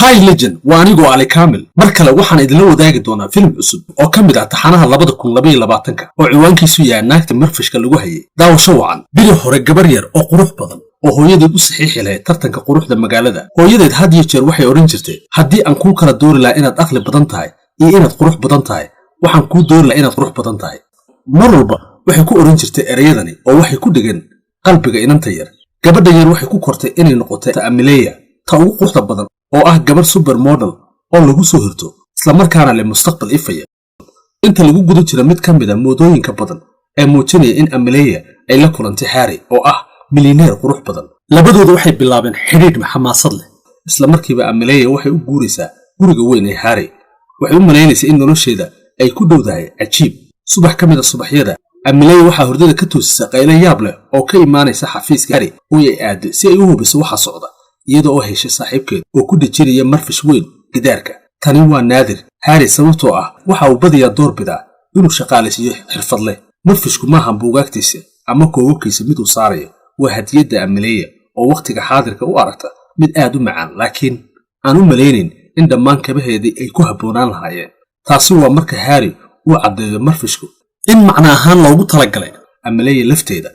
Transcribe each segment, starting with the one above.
Hi Legend waa anigoo Ali Kamil mar kale waxaan idinla wadaagi doonaa film cusub oo ka mid ah taxanaha 2022 oo ciwaankiisu yahay naagta marfishka lagu hayay daawasho wacan bili hore gabar yar oo qurux badan oo hooyadeed u saxiixi lahayd tartanka quruxda magaalada hooyadeed had iyo jeer waxay oran jirtay haddii aan kuu kala doori lahaa inaad aqli badan tahay iyo inaad qurux badan tahay waxaan kuu doori lahaa inaad qurux badan tahay mar walba waxay ku oran jirtay ereyadani oo waxay ku dhigan qalbiga inanta yar gabadha yar waxay ku kortay inay noqoto Amelia ta ugu quruxda badan oo ah gabar supermodel oo lagu soo hirto isla markaana leh mustaqbal ifaya inta lagu gudo jira mid ka mid ah moodooyinka badan ee muujinaya in Amelia ay la kulantay Harry oo ah milyaneer qurux badan labadoodu waxay bilaabeen xiriir xamaasad leh isla markiiba Amelia waxay u guuraysaa guriga weyn ee Harry waxay u maleynaysaa in nolosheeda ay ku dhowdahay ajiib subax ka mid ah subaxyada Amelia waxa hurdada ka toosisa qaylo yaab leh oo ka imaanaysa xafiiska Harry oo ay aado si ay u hubiso waxa socda iyadoo heshay saaxiibkeed oo ku dhijiraya marfish weyn gidaarka tani waa naadir Harry sababtoo ah waxa uu badiyaa door bidaa inuu shaqaaleysiyo xirfad leh marfishku maaha buugaagtiisa ama koobabkiisa mid uu saarayo waa hadiyadda Amelia oo waqtiga xaadirka u aragta mid aad u macaan laakiin aan u maleynin in dhammaan kabaheedii ay ku habboonaan lahaayeen taasi waa marka Harry uu caddeeyo marfishku in macna ahaan loogu talagalay Amelia lafteeda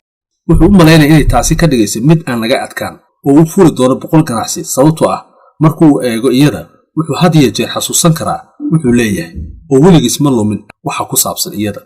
wuxuu u maleynaya inay taasi ka dhigayso mid aan laga adkaan oo uu furi doono 100 ganacsi sababtoo ah markuu eego iyada wuxuu had iyo jeer xasuusan karaa wuxuu leeyahay oo weligiis ma lumin waxa ku saabsan iyada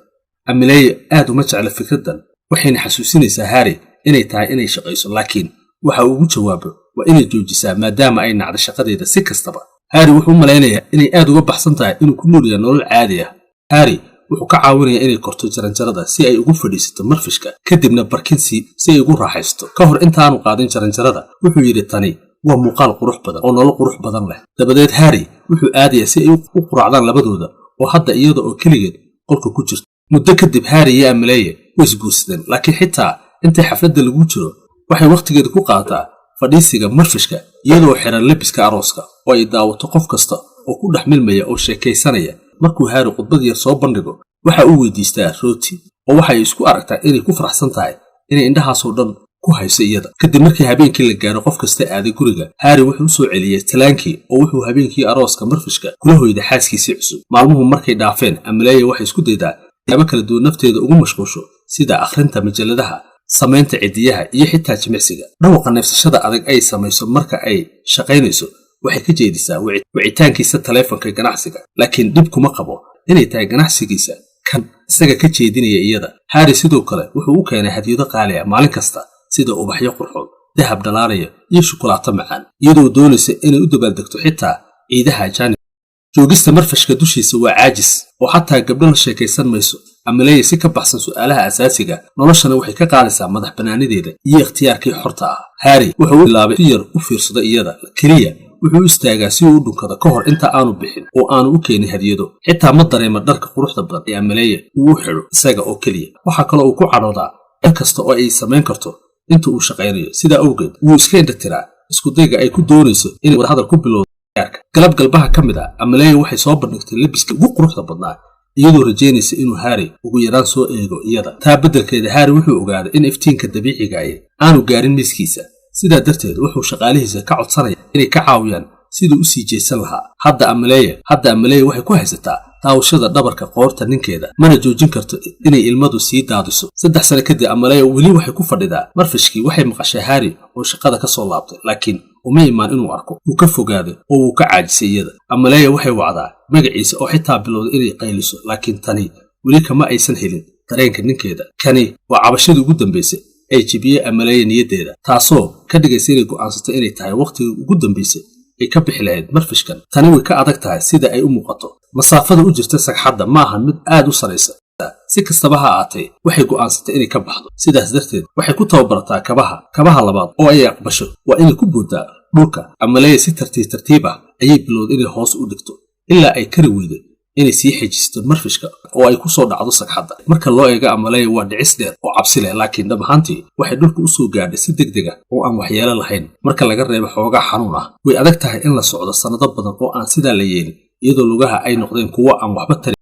Amelia aad uma jecla fikraddan waxayna xasuusinaysaa Harry inay tahay inay shaqayso laakiin waxa uu ugu jawaabo waa inay joojisaa maadaama ay nacdo shaqadeeda si kastaba Harry wuxuu maleynayaa inay aad uga baxsan tahay inuu ku nool yahay nolol caadi ah Harry wuxuu ka caawinayaa inay korto jaranjarada si ay ugu fadhiisato marfishka kadibna barkinsi si ay ugu raaxaysto ka hor intaanu qaadin jaranjarada wuxuu yiri tani waa muuqaal qurux badan oo nolol qurux badan leh dabadeed Harry wuxuu aadayaa si ay u quraacdaan labadooda oo hadda iyada oo kaligeed qolka ku jirto muddo kadib Harry iyo Amelia way isguursadeen laakiin xitaa inta xafladda lagu jiro waxay waqtigeeda ku qaataa fadhiisiga marfishka iyadoo xiran labiska arooska oo ay daawato qof kasta oo ku dhaxmilmaya oo sheekaysanaya markuu Harry khudbad yar soo bandhigo waxa uu weydiistaa rooti oo waxay isku aragtaa inay ku faraxsan tahay inay indhahaas oo dhan ku hayso iyada kadib markii habeenkii la gaaro qof kasta aaday guriga Harry wuxuu soo celiyay talaankii oo wuxuu habeenkii arooska marfishka kula hoyday xaaskiisii cusub maalmuhu markay dhaafeen Amelia waxay isku daydaa ama kala duwan nafteeda ugu mashquusho sida akhrinta majalladaha samaynta cidiyaha iyo xitaa jimicsiga dhawaqa neefsashada adag ay samayso marka ay shaqaynayso waxay ka jeedisaa wicitaankiisa taleefanka ganacsiga laakiin dib kuma qabo inay tahay ganacsigiisa kan isaga ka jeedinaya iyada Harry sidoo kale wuxuu u keenay hadiyado qaali ah maalin kasta sida ubaxyo qurxoon dahab dhalaalaya iyo shukulaato macaan iyadoo doonaysa inay u dabaaldegto xitaa ciidaha ajaan joogista marfishka dushiisa waa caajis oo xataa gabdho la sheekaysan mayso Amelia si ka baxsan su'aalaha asaasiga noloshana waxay ka qaadaysaa madax banaanideeda iyo ikhtiyaarkii xorta ah Harry wuxuu bilaabay si yar u fiirsado iyada kaliya wuxuu istaagaa si uu u dhunkado ka hor inta aanu bixin oo aanu u keenin hadiyado xitaa ma dareema dharka quruxda badan ee Amelia uu xiro isaga oo kaliya waxa kale oo ku cadhoodaa in kasta oo ay samayn karto inta uu shaqaynayo sida awgeed wuu iska indhatiraa isku dayga ay ku doonayso inay wada hadal ku bilowdo galab galbaha ka mid ah Amelia waxay soo bandhigtay labiska ugu quruxda badnaa iyadoo rajeynaysa inuu Harry ugu yaraan soo eego iyada taa beddelkeeda Harry wuxuu ogaaday in iftiinka dabiiciga ah aanu gaarin miiskiisa sidaa darteed wuxuu shaqaalihiisa ka codsanaya inay ka caawiyaan sidii u sii jeesan lahaa hadda Amelia waxay ku haysataa taawashada dhabarka qoorta ninkeeda mana joojin karto inay ilmadu sii daadiso 3 sano kadib Amelia weli waxay ku fadhidaa marfishkii waxay maqashay Harry oo shaqada ka soo laabtay laakiin uma imaan inuu arko uu ka fogaaday oo uu ka caajisay iyada Amelia waxay wacdaa magaciisa oo xitaa bilowday inay qayliso laakiin tani weli kama aysan helin dareenka ninkeeda kani waa cabashadii ugu dambeysay ay jibiyay Amelia niyadeeda taasoo ka dhigaysa inay go'aansatay inay tahay waqtigii ugu dambeysay ay ka bixi lahayd marfishkan tani way ka adag tahay sida ay u muuqato masaafada u jirta sagxadda maaha mid aad u sareysa si kastaba ha ahaatee waxay go'aansatay inay ka baxdo sidaas darteed waxay ku tababarataa kabaha labaad oo ay aqbasho waa inay ku booddaa dhulka Amelia si tartiib ah ayay bilowday inay hoos u dhigto ilaa ay kari weyday inay sii xejisto marfishka oo ay ku soo dhacdo sagxadda marka loo eego Amelia waa dhicis dheer oo cabsi leh laakiin dhamaantii waxay dhulka u soo gaadhay si degdeg ah oo aan waxyeelo lahayn marka laga reebo xoogaa xanuun ah way adag tahay in la socdo sanado badan oo aan sidaa la yeelin iyadoo lugaha ay noqdeen kuwo aan waxba tarin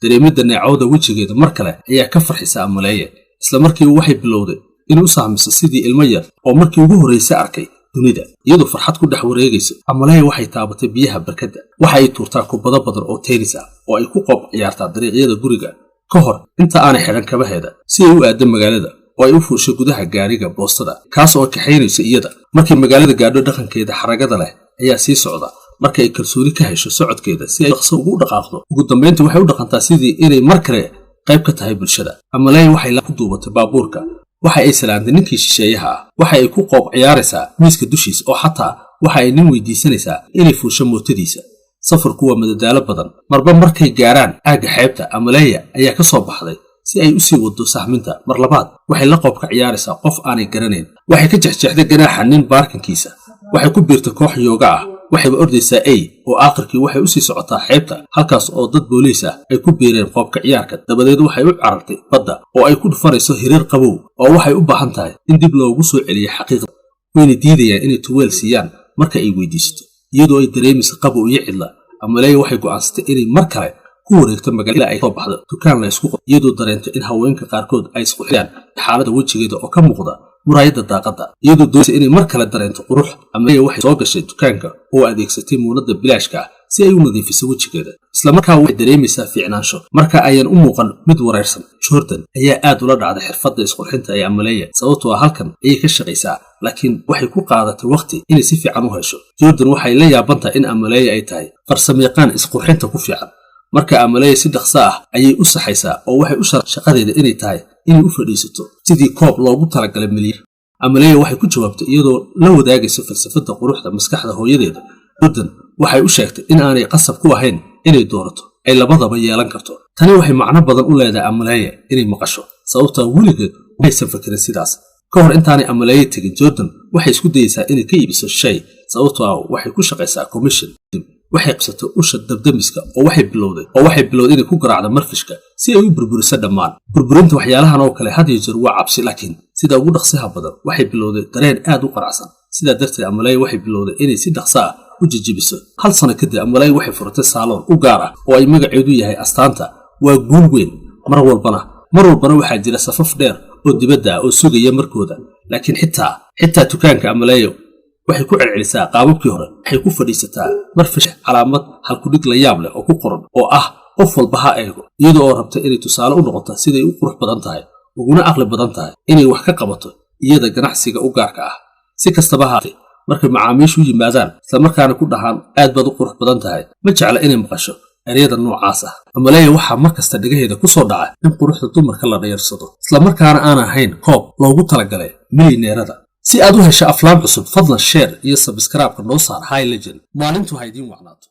dareemida neecawda wejigeeda mar kale ayaa ka farxisa Amelia isla markii waxay bilowday inuu sahmiso sidii ilmo yar oo markii ugu horeysay arkay dunida iyadoo farxad ku dhex wareegayso. Amaleya waxay taabatay biyaha barkadda, waxa ay tuurtaa kubado badan oo tennis ah oo ay ku qoob ciyaartaa dariiqyada guriga ka hor inta aanay xidhan kabaheeda si ay u aado magaalada oo ay u fuusho gudaha gaariga boostada kaas oo kaxaynaysa iyada. Markay magaalada gaadho dhaqankeeda xaragada leh ayaa sii socda markay ay kalsooni ka hesho socodkeeda si ay dhaqso ugu dhaqaaqdo. Ugu dambeyntii waxay u dhaqantaa sidii inay mar kale qayb ka tahay bulshada. Amaleya waxay la ku duubatay baabuurka, waxa ay salaantay ninkii shisheeyaha ah, waxa ay ku qoob ciyaaraysaa miiska dushiisa oo xataa waxa ay nin weydiisanaysaa inay fuusho mootadiisa. safarku waa madadaalo badan. Marba markay gaaraan aagga xeebta, Amaleya ayaa ka soo baxday si ay u sii wado sahminta. Mar labaad waxay la qoobka ciyaaraysaa qof aanay garanayn. Waxay ka jexjeexday ganaaxa nin baarkinkiisa, waxay ku biirtay koox yooga ah, waxayba ordaysaa oo aakhirkii waxay u sii socotaa xeebta halkaas oo dad booliis ah ay ku biireen qoobka ciyaarka. Dabadeed waxay u carartay badda oo ay ku dhufanayso hirar qabow oo waxay u baahan tahay in dib loogu soo celiyo xaqiiqda. Wayna diidayaan inay tuweel siiyaan marka ay weydiisato, iyadoo ay dareemayso qabow iyo cidla. Amaleya waxay go'aansatay inay mar kale ku wareegto magaalada ay soo baxdo dukaan la isku qoro, iyadoo dareento in haweenka qaarkood ay isku xidhaan xaaladda wejigeeda oo ka muuqda muraayadda daaqadda. Iyadoo doonaysa inay mar kale dareento qurux, Amaleya waxay soo gashay dukaanka oo adeegsatay muunada bilaashka ah si ay u nadiifiso wejigeeda. Isla markaa waxay dareemaysaa fiicnaansho marka ayaan u muuqan mid wareersan. Jordan ayaa aad ula dhacday xirfadda isqurxinta ee Amaleya sababtoo ah halkan ayay ka shaqaysaa, laakiin waxay ku qaadatay waqti inay si fiican u hesho. Jordan waxay la yaabantahay in Amaleya ay tahay farsamayaqaan isqurxinta ku fiican. Marka Amaleya si dhaqso ah ayay u saxaysaa oo waxay u shaqadeeda inay tahay inay u fadhiisato sidii koob loogu talagalay milyan. Amaleya waxay ku jawaabtay iyadoo la wadaagayso falsafadda quruxda maskaxda hooyadeeda. Jordan waxay u sheegtay in aanay qasab ku ahayn inay doorato, ay labadaba yeelan karto. Tani waxay macno badan u leedahay Amaleya inay maqasho, sababtoo weligeed waxaysan fakirin sidaas. Ka hor intaanay Amaleya tegin, Jordan waxay isku dayaysaa inay ka iibiso shay sababtoo waxay ku shaqaysaa commission. waxay qabsatay usha dabdamiska oo waxay bilowday inay ku garaacdo marfishka si ay u burburiso dhammaan. Burburinta waxyaalahan oo kale had iyo jeer waa cabsi, laakiin sida ugu dhaqsaha badan waxay bilowday dareen aad u qaracsan. Sidaa darteed Amaleya waxay bilowday inay si dhaqso ah u jijibiso. Hal sano kadib Amaleya waxay furatay saalon u gaar ah oo ay magaceedu yahay Astaanta. Waa guul weyn. Mar walbana waxaa jira safaf dheer oo dibadda ah oo sugaya markooda, laakiin xitaa dukaanka Amaleya waxay ku celcelisaa qaababkii hore. Waxay ku fadhiisataa marfish calaamad halkudhig la yaab leh oo ku qoran oo ah qof walba ha eego, iyadoo oo rabta inay tusaale u noqoto siday u qurux badan tahay uguna aqli badan tahay inay wax ka qabato iyada ganacsiga u gaarka ah. Si kastaba ha ahaatee, markay macaamiishu yimaadaan isla markaana ku dhahaan aad baad u qurux badan tahay, ma jecla inay maqasho ereyada noocaas ah. Amaleya waxaa mar kasta dhigaheeda ku soo dhaca in quruxda dumarka la dhayarsado, isla markaana aan ahayn koob loogu talagalay milyaneerada. Si aad u hesho aflaam cusub, fadlan share iyo subscribe-ka noo saar High Legend. Maalintu ha idiin wacnaato.